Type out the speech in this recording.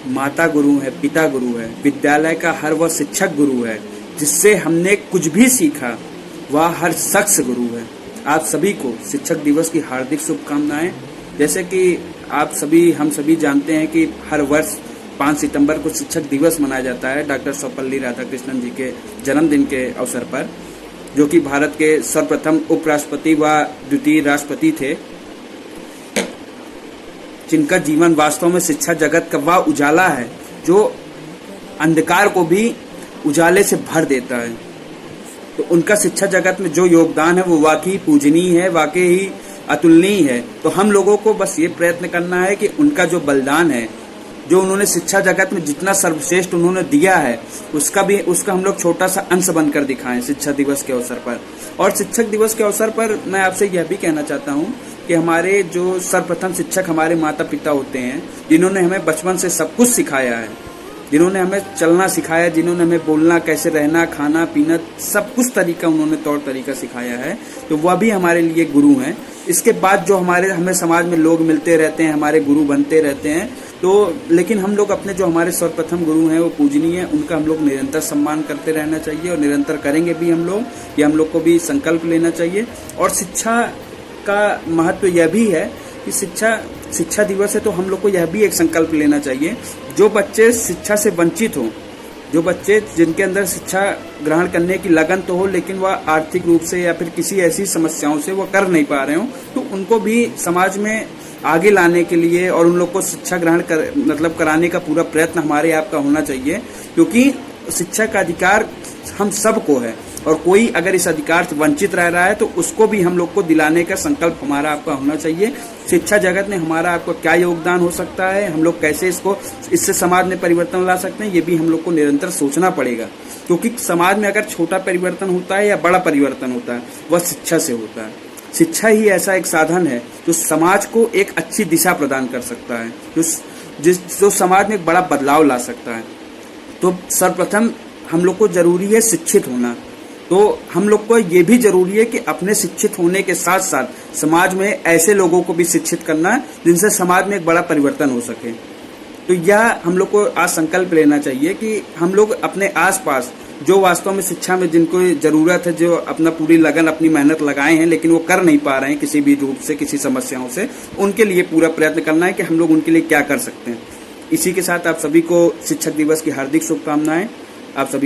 माता गुरु है, पिता गुरु है, विद्यालय का हर वह शिक्षक गुरु है, जिससे हमने कुछ भी सीखा वह हर शख्स गुरु है। आप सभी को शिक्षक दिवस की हार्दिक शुभकामनाएं। जैसे कि हम सभी जानते हैं कि हर वर्ष 5 सितंबर को शिक्षक दिवस मनाया जाता है डॉक्टर सर्वपल्ली राधाकृष्णन जी के जन्मदिन के अवसर पर, जो कि भारत के सर्वप्रथम उपराष्ट्रपति व द्वितीय राष्ट्रपति थे, जिनका जीवन वास्तव में शिक्षा जगत का वह उजाला है जो अंधकार को भी उजाले से भर देता है। तो उनका शिक्षा जगत में जो योगदान है वो वाकई पूजनीय है, वाकई ही अतुलनीय है। तो हम लोगों को बस ये प्रयत्न करना है कि उनका जो बलिदान है, जो उन्होंने शिक्षा जगत में जितना सर्वश्रेष्ठ उन्होंने दिया है, उसका हम लोग छोटा सा अंश बनकर दिखाएं शिक्षक दिवस के अवसर पर। और शिक्षक दिवस के अवसर पर मैं आपसे यह भी कहना चाहता हूं कि हमारे जो सर्वप्रथम शिक्षक हमारे माता पिता होते हैं, जिन्होंने हमें बचपन से सब कुछ सिखाया है, जिन्होंने हमें चलना सिखाया, जिन्होंने हमें बोलना, कैसे रहना, खाना पीना, सब कुछ तरीका उन्होंने तौर तरीका सिखाया है, तो वह भी हमारे लिए गुरु हैं। इसके बाद जो हमें समाज में लोग मिलते रहते हैं, हमारे गुरु बनते रहते हैं, तो लेकिन हम लोग अपने जो हमारे सर्वप्रथम गुरु हैं वो पूजनीय हैं, उनका हम लोग निरंतर सम्मान करते रहना चाहिए और निरंतर करेंगे भी हम लोग। ये हम लोग को भी संकल्प लेना चाहिए। और शिक्षा का महत्व यह भी है कि शिक्षा दिवस है तो हम लोग को यह भी एक संकल्प लेना चाहिए, जो बच्चे शिक्षा से वंचित हों, जो बच्चे जिनके अंदर शिक्षा ग्रहण करने की लगन तो हो लेकिन वह आर्थिक रूप से या फिर किसी ऐसी समस्याओं से वह कर नहीं पा रहे हो, तो उनको भी समाज में आगे लाने के लिए और उन लोग को शिक्षा ग्रहण कराने का पूरा प्रयत्न हमारे आपका होना चाहिए, क्योंकि शिक्षा का अधिकार हम सबको है और कोई अगर इस अधिकार से वंचित रह रहा है तो उसको भी हम लोग को दिलाने का संकल्प हमारा आपका होना चाहिए। शिक्षा जगत में हमारा आपको क्या योगदान हो सकता है, हम लोग कैसे इससे समाज में परिवर्तन ला सकते हैं, ये भी हम लोग को निरंतर सोचना पड़ेगा। क्योंकि समाज में अगर छोटा परिवर्तन होता है या बड़ा परिवर्तन होता है, वह शिक्षा से होता है। शिक्षा ही ऐसा एक साधन है जो समाज को एक अच्छी दिशा प्रदान कर सकता है, जो समाज में एक बड़ा बदलाव ला सकता है। तो सर्वप्रथम हम लोग को जरूरी है शिक्षित होना। तो हम लोग को ये भी जरूरी है कि अपने शिक्षित होने के साथ साथ समाज में ऐसे लोगों को भी शिक्षित करना है जिनसे समाज में एक बड़ा परिवर्तन हो सके। तो यह हम लोग को आज संकल्प लेना चाहिए कि हम लोग अपने आसपास जो वास्तव में शिक्षा में जिनको जरूरत है, जो अपना पूरी लगन अपनी मेहनत लगाए हैं लेकिन वो कर नहीं पा रहे हैं किसी भी रूप से, किसी समस्याओं से, उनके लिए पूरा प्रयत्न करना है कि हम लोग उनके लिए क्या कर सकते हैं। इसी के साथ आप सभी को शिक्षक दिवस की हार्दिक शुभकामनाएं। आप सभी